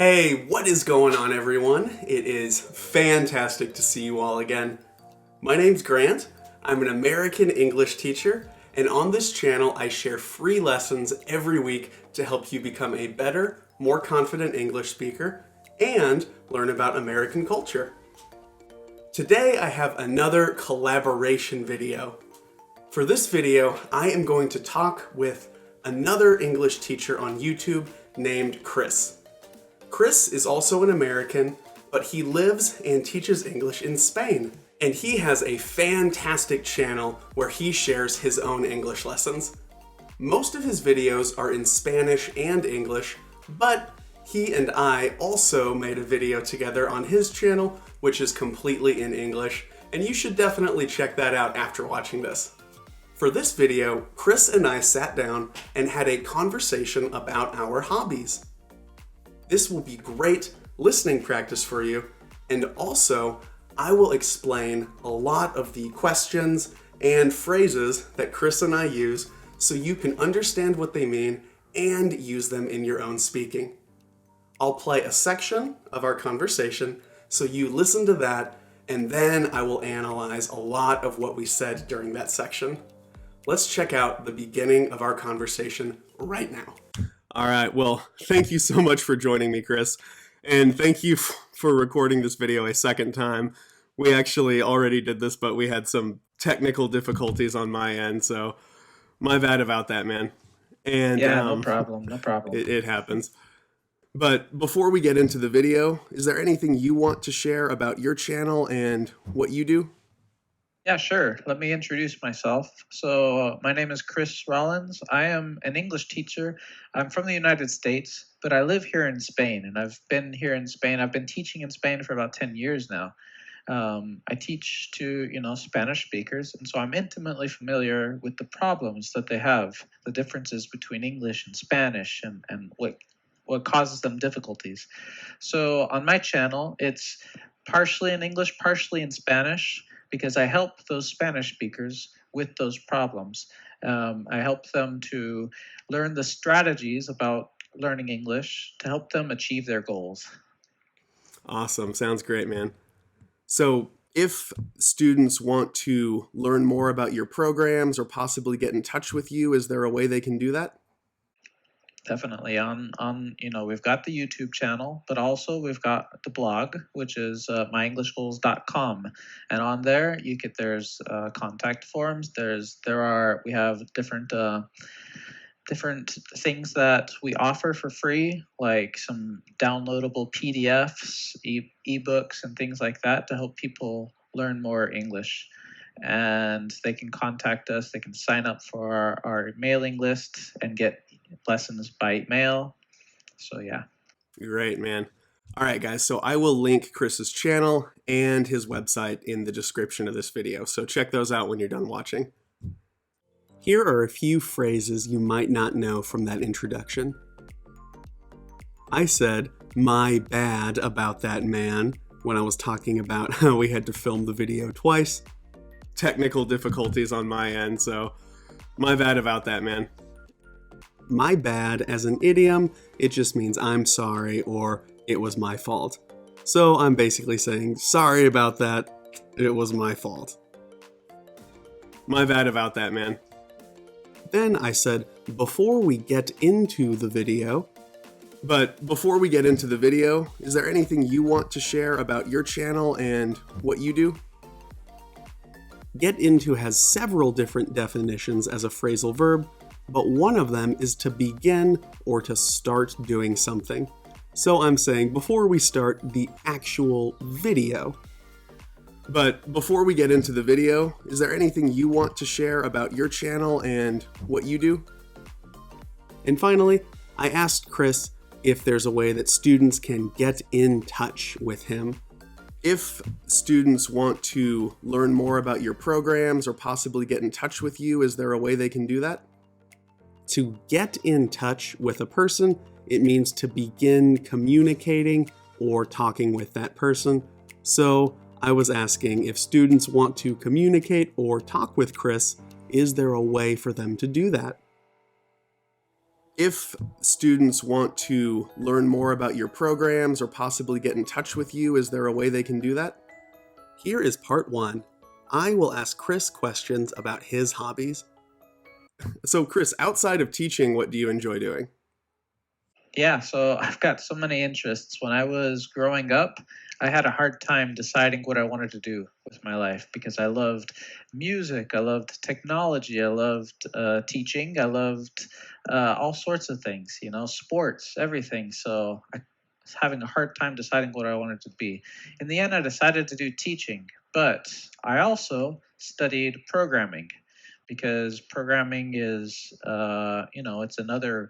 Hey, what is going on, everyone? It is fantastic to see you all again. My name's Grant. I'm an American English teacher, and on this channel I share free lessons every week to help you become a better, more confident English speaker and learn about American culture. Today I have another collaboration video. For this video, I am going to talk with another English teacher on YouTube named Chris. Chris is also an American, but he lives and teaches English in Spain. And he has a fantastic channel where he shares his own English lessons. Most of his videos are in Spanish and English, but he and I also made a video together on his channel, which is completely in English, and you should definitely check that out after watching this. For this video, Chris and I sat down and had a conversation about our hobbies. This will be great listening practice for you, and also I will explain a lot of the questions and phrases that Chris and I use so you can understand what they mean and use them in your own speaking. I'll play a section of our conversation so you listen to that, and then I will analyze a lot of what we said during that section. Let's check out the beginning of our conversation right now. All right, well, thank you so much for joining me, Chris. And thank you for recording this video a second time. We actually already did this, but we had some technical difficulties on my end, so my bad about that, man. And no problem. It happens. But before we get into the video, is there anything you want to share about your channel and what you do? Yeah, sure. Let me introduce myself. So my name is Chris Rollins. I am an English teacher. I'm from the United States, but I live here in Spain, and I've been here in Spain. I've been teaching in Spain for about 10 years now. I teach to, Spanish speakers, and so I'm intimately familiar with the problems that they have, the differences between English and Spanish, and what causes them difficulties. So on my channel, it's partially in English, partially in Spanish, because I help those Spanish speakers with those problems. I help them to learn the strategies about learning English to help them achieve their goals. Awesome. Sounds great, man. So if students want to learn more about your programs or possibly get in touch with you, is there a way they can do that? Definitely we've got the YouTube channel, but also we've got the blog, which is myenglishgoals.com, and on there there's contact forms. We have different things that we offer for free, like some downloadable PDFs, ebooks, and things like that to help people learn more English. And they can contact us. They can sign up for our mailing list and get lessons by mail. So yeah. Great, man. All right, guys. So I will link Chris's channel and his website in the description of this video. So check those out when you're done watching. Here are a few phrases you might not know from that introduction. I said, "my bad" about that man when I was talking about how we had to film the video twice. Technical difficulties on my end, so my bad about that, man. My bad as an idiom, it just means I'm sorry or it was my fault. So I'm basically saying, sorry about that, it was my fault. My bad about that, man. Then I said, before we get into the video, is there anything you want to share about your channel and what you do? Get into has several different definitions as a phrasal verb, but one of them is to begin or to start doing something. So I'm saying before we start the actual video. But before we get into the video, is there anything you want to share about your channel and what you do? And finally, I asked Chris if there's a way that students can get in touch with him. If students want to learn more about your programs or possibly get in touch with you, is there a way they can do that? To get in touch with a person, it means to begin communicating or talking with that person. So I was asking if students want to communicate or talk with Chris, is there a way for them to do that? If students want to learn more about your programs or possibly get in touch with you, is there a way they can do that? Here is part one. I will ask Chris questions about his hobbies. So, Chris, outside of teaching, what do you enjoy doing? Yeah, so I've got so many interests. When I was growing up, I had a hard time deciding what I wanted to do with my life because I loved music, I loved technology, I loved teaching, I loved all sorts of things, sports, everything. So I was having a hard time deciding what I wanted to be. In the end, I decided to do teaching, but I also studied programming because programming is, it's another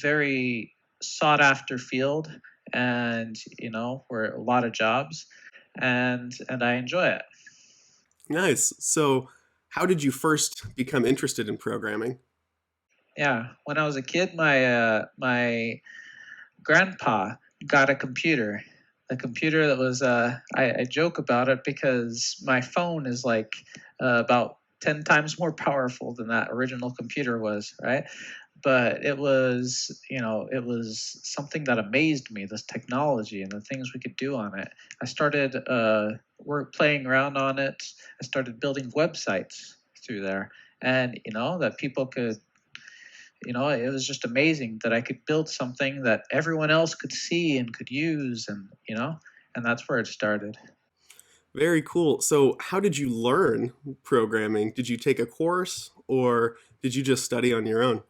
very sought after field, and where a lot of jobs, and I enjoy it. Nice. So, how did you first become interested in programming? Yeah, when I was a kid, my grandpa got a computer that was I joke about it because my phone is like about 10 times more powerful than that original computer was, right? But it was something that amazed me, this technology and the things we could do on it. I started work playing around on it. I started building websites through there, and that people could, it was just amazing that I could build something that everyone else could see and could use, and that's where it started. Very cool. So, how did you learn programming? Did you take a course or did you just study on your own?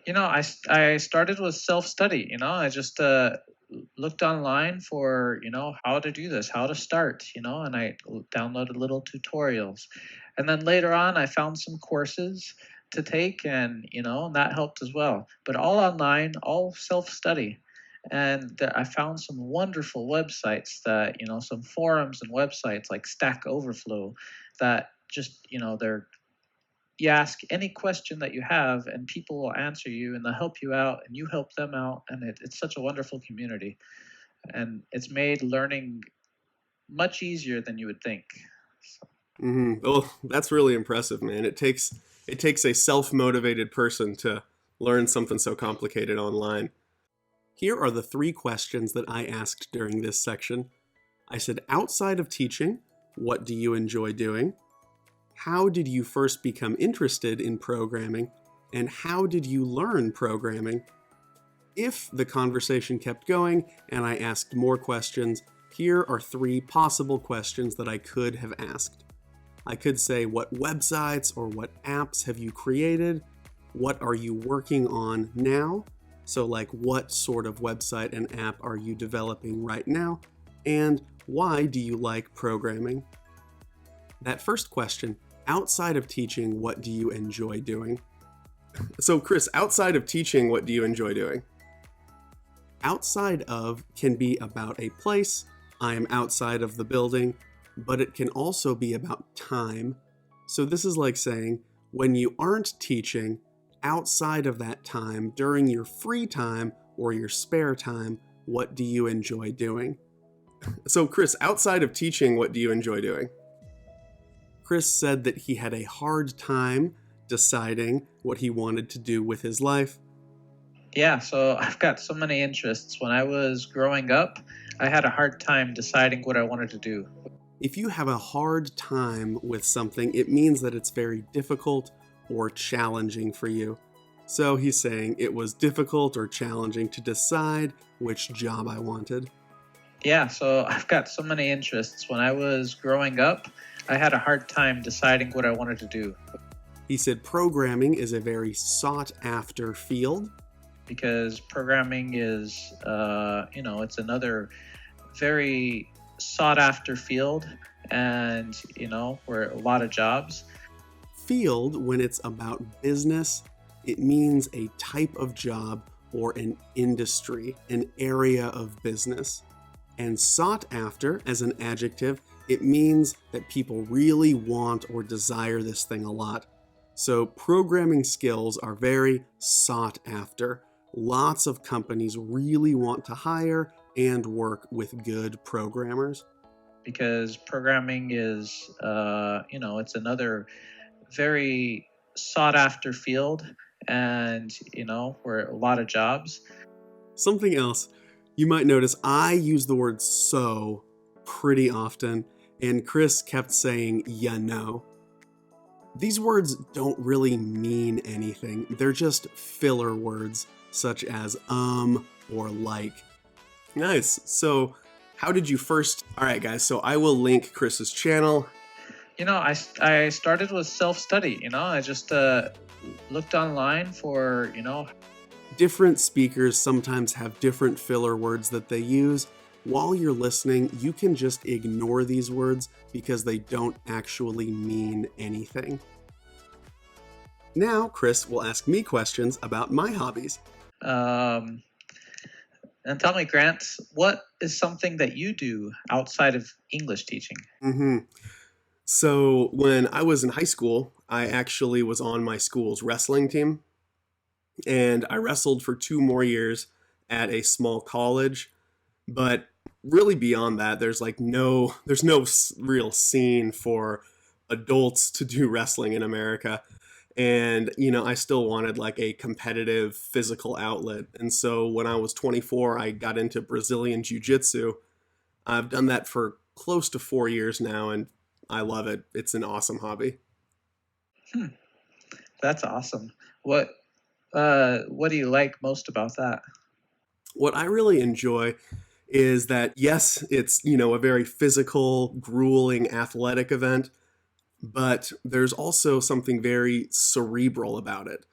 I started with self study. I just looked online for how to do this, how to start, and I downloaded little tutorials, and then later on I found some courses to take, and and that helped as well. But all online, all self study. And I found some wonderful websites that some forums and websites like Stack Overflow that just they're you ask any question that you have and people will answer you and they'll help you out and you help them out, and it's such a wonderful community, and it's made learning much easier than you would think. So, Well, that's really impressive, man. It takes a self-motivated person to learn something so complicated online. Here are the three questions that I asked during this section. I said, outside of teaching, what do you enjoy doing? How did you first become interested in programming? And how did you learn programming? If the conversation kept going and I asked more questions, here are three possible questions that I could have asked. I could say, what websites or what apps have you created? What are you working on now? So, like, what sort of website and app are you developing right now? And why do you like programming? That first question, outside of teaching, what do you enjoy doing? So, Chris, outside of teaching, what do you enjoy doing? Outside of can be about a place. I am outside of the building, but it can also be about time. So, this is like saying, when you aren't teaching, outside of that time, during your free time or your spare time, what do you enjoy doing? So, Chris, outside of teaching, what do you enjoy doing? Chris said that he had a hard time deciding what he wanted to do with his life. yeah, so I've got so many interests. When I was growing up, I had a hard time deciding what I wanted to do. If you have a hard time with something, it means that it's very difficult or challenging for you. So he's saying it was difficult or challenging to decide which job I wanted. Yeah, so I've got so many interests. When I was growing up, I had a hard time deciding what I wanted to do He said programming is a very sought after field. because programming is, it's another very sought after field, and where a lot of jobs. Field, when it's about business, it means a type of job or an industry, an area of business. And sought after, as an adjective, it means that people really want or desire this thing a lot. So programming skills are very sought after. Lots of companies really want to hire and work with good programmers. Because programming is, it's another very sought after field, and we're a lot of jobs. Something else, you might notice I use the word so pretty often, and Chris kept saying, ya know. These words don't really mean anything. They're just filler words, such as or like. Nice. So, how did you first? All right, guys. So, I will link Chris's channel. I started with self-study. I just looked online for Different speakers sometimes have different filler words that they use. While you're listening, you can just ignore these words because they don't actually mean anything. Now, Chris will ask me questions about my hobbies. And tell me, Grant, what is something that you do outside of English teaching? So, when I was in high school, I actually was on my school's wrestling team, and I wrestled for 2 more years at a small college. But really beyond that, there's no real scene for adults to do wrestling in America. And I still wanted like a competitive physical outlet. And so when I was 24, I got into Brazilian jiu-jitsu. I've done that for close to 4 years now, and I love it. It's an awesome hobby. That's awesome. What do you like most about that? What I really enjoy is that, yes, it's, a very physical, grueling athletic event, but there's also something very cerebral about it.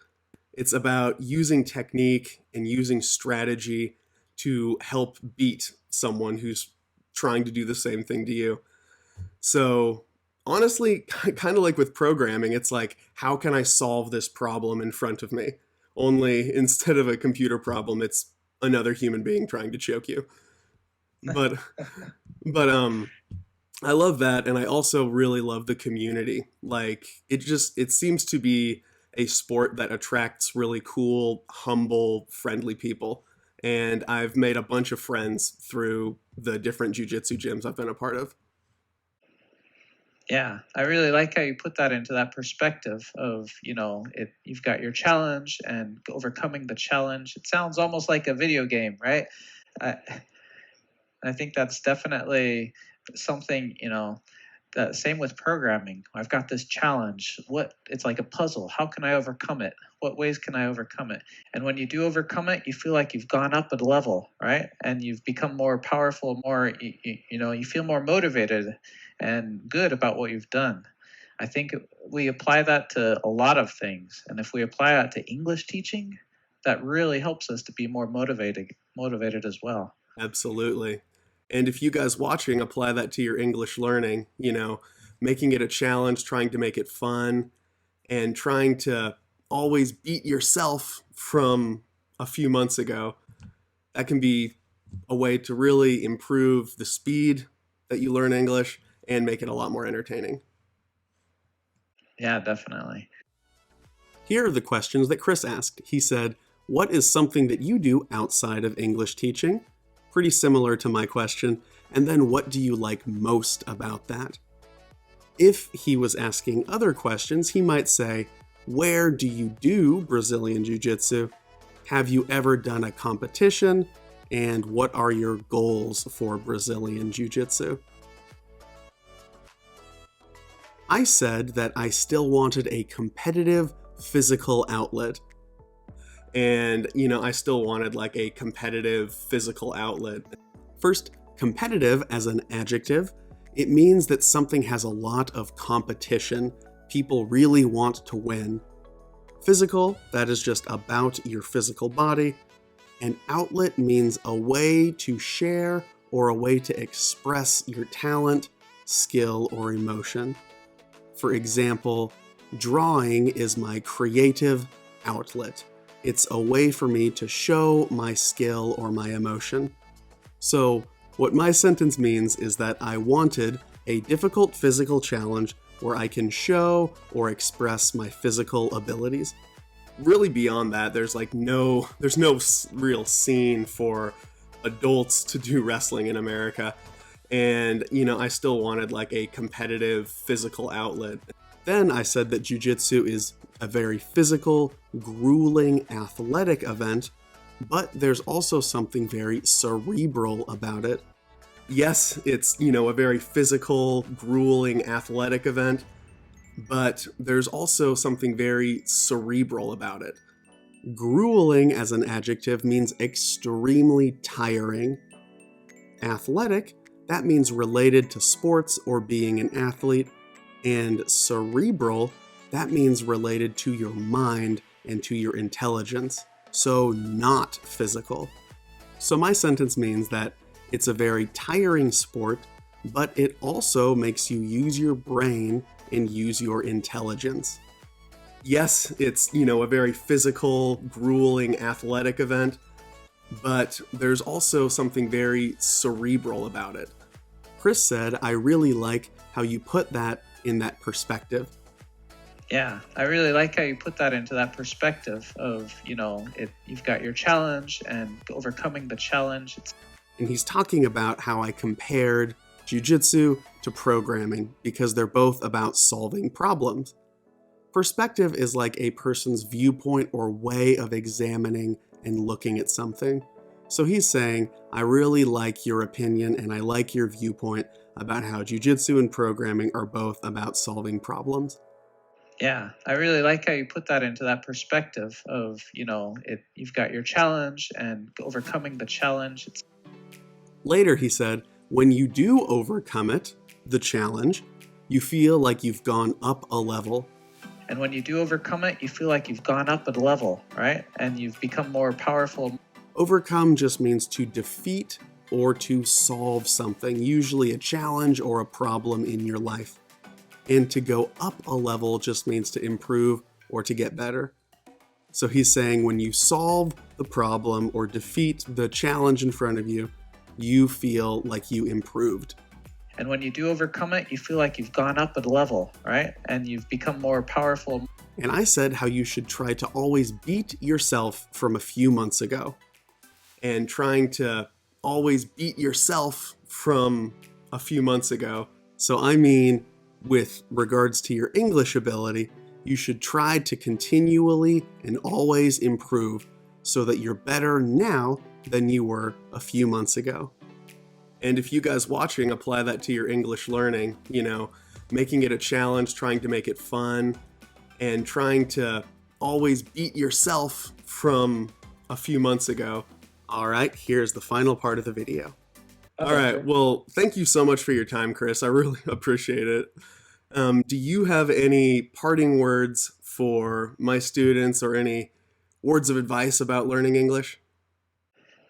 It's about using technique and using strategy to help beat someone who's trying to do the same thing to you. So, honestly, kind of like with programming, it's like, how can I solve this problem in front of me? Only instead of a computer problem, it's another human being trying to choke you. But I love that, and I also really love the community. Like it seems to be a sport that attracts really cool, humble, friendly people. And I've made a bunch of friends through the different jiu-jitsu gyms I've been a part of. Yeah, I really like how you put that into that perspective of, you've got your challenge and overcoming the challenge. It sounds almost like a video game, right? I, I think that's definitely something, that same with programming. I've got this challenge. It's like a puzzle. How can I overcome it? What ways can I overcome it? And when you do overcome it, you feel like you've gone up a level, right? And you've become more powerful, you feel more motivated and good about what you've done. I think we apply that to a lot of things. And if we apply that to English teaching, that really helps us to be more motivated as well. Absolutely. And if you guys watching apply that to your English learning, making it a challenge, trying to make it fun, and trying to always beat yourself from a few months ago, that can be a way to really improve the speed that you learn English and make it a lot more entertaining. Yeah, definitely. Here are the questions that Chris asked. He said, "What is something that you do outside of English teaching?" Pretty similar to my question. And then, what do you like most about that? If he was asking other questions, he might say, where do you do Brazilian Jiu-Jitsu? Have you ever done a competition? And what are your goals for Brazilian Jiu-Jitsu? I said that I still wanted a competitive physical outlet. And, I still wanted like a competitive physical outlet. First, competitive as an adjective, it means that something has a lot of competition. People really want to win. Physical, that is just about your physical body. And outlet means a way to share or a way to express your talent, skill, or emotion. For example, drawing is my creative outlet. It's a way for me to show my skill or my emotion. So, what my sentence means is that I wanted a difficult physical challenge where I can show or express my physical abilities. Really beyond that, there's no real scene for adults to do wrestling in America. And, I still wanted like a competitive physical outlet. Then I said that jiu-jitsu is a very physical, grueling, athletic event, but there's also something very cerebral about it. Yes, it's, a very physical, grueling, athletic event, but there's also something very cerebral about it. Grueling as an adjective means extremely tiring. Athletic, that means related to sports or being an athlete. And cerebral, that means related to your mind and to your intelligence. So not physical. So my sentence means that it's a very tiring sport, but it also makes you use your brain and use your intelligence. Yes, it's, a very physical, grueling, athletic event, but there's also something very cerebral about it. Chris said, I really like how you put that in that perspective. Yeah, I really like how you put that into that perspective of, you've got your challenge and overcoming the challenge. And he's talking about how I compared jiu-jitsu to programming because they're both about solving problems. Perspective is like a person's viewpoint or way of examining and looking at something. So he's saying, I really like your opinion and I like your viewpoint about how jiu-jitsu and programming are both about solving problems. Yeah, I really like how you put that into that perspective of, you've got your challenge and overcoming the challenge. Later, he said, when you do overcome it, the challenge, you feel like you've gone up a level. And when you do overcome it, you feel like you've gone up a level, right? And you've become more powerful. Overcome just means to defeat or to solve something, usually a challenge or a problem in your life. And to go up a level just means to improve or to get better. So he's saying when you solve the problem or defeat the challenge in front of you, you feel like you improved. And when you do overcome it, you feel like you've gone up a level, right? And you've become more powerful. And I said how you should try to always beat yourself from a few months ago. And trying to always beat yourself from a few months ago. So I mean, with regards to your English ability, you should try to continually and always improve so that you're better now than you were a few months ago. And if you guys watching apply that to your English learning, making it a challenge, trying to make it fun, and trying to always beat yourself from a few months ago. All right, here's the final part of the video. All right, well, thank you so much for your time, Chris. I really appreciate it. Do you have any parting words for my students or any words of advice about learning English?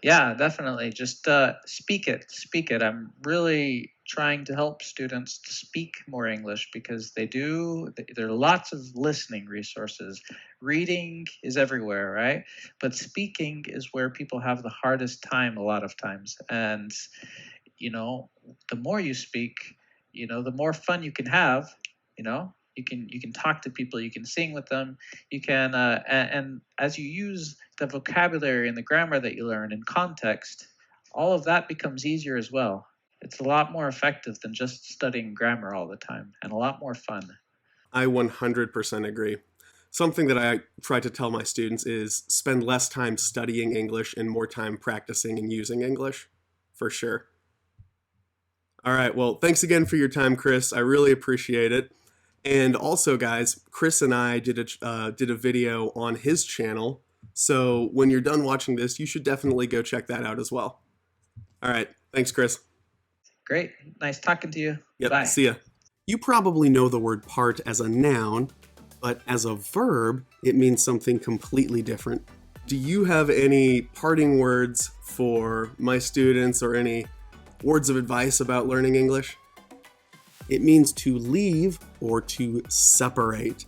Yeah, definitely. Just speak it. Speak it. I'm really trying to help students to speak more English because there are lots of listening resources. Reading is everywhere, right? But speaking is where people have the hardest time a lot of times. And, the more you speak, the more fun you can have, you can talk to people, you can sing with them, you can and as you use the vocabulary and the grammar that you learn in context, all of that becomes easier as well. It's a lot more effective than just studying grammar all the time, and a lot more fun. I 100% agree. Something that I try to tell my students is spend less time studying English and more time practicing and using English, for sure. All right, well, thanks again for your time, Chris. I really appreciate it. And also, guys, Chris and I did a video on his channel. So when you're done watching this, you should definitely go check that out as well. All right. Thanks, Chris. Great. Nice talking to you. Yep. Bye. See ya. You probably know the word part as a noun, but as a verb, it means something completely different. Do you have any parting words for my students or any words of advice about learning English? It means to leave or to separate.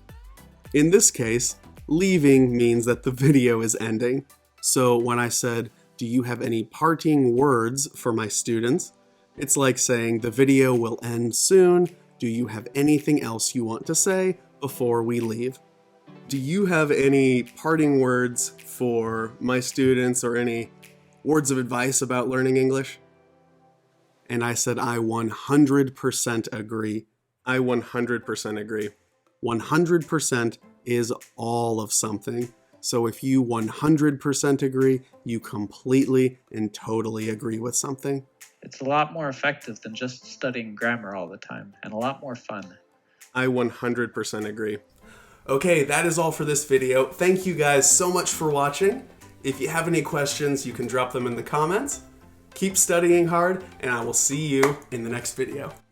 In this case, leaving means that the video is ending. So when I said, do you have any parting words for my students? It's like saying the video will end soon. Do you have anything else you want to say before we leave? Do you have any parting words for my students or any words of advice about learning English? And I said, I 100% agree. I 100% agree. 100% is all of something. So if you 100% agree, you completely and totally agree with something. It's a lot more effective than just studying grammar all the time, and a lot more fun. I 100% agree. Okay, that is all for this video. Thank you guys so much for watching. If you have any questions, you can drop them in the comments. Keep studying hard, and I will see you in the next video.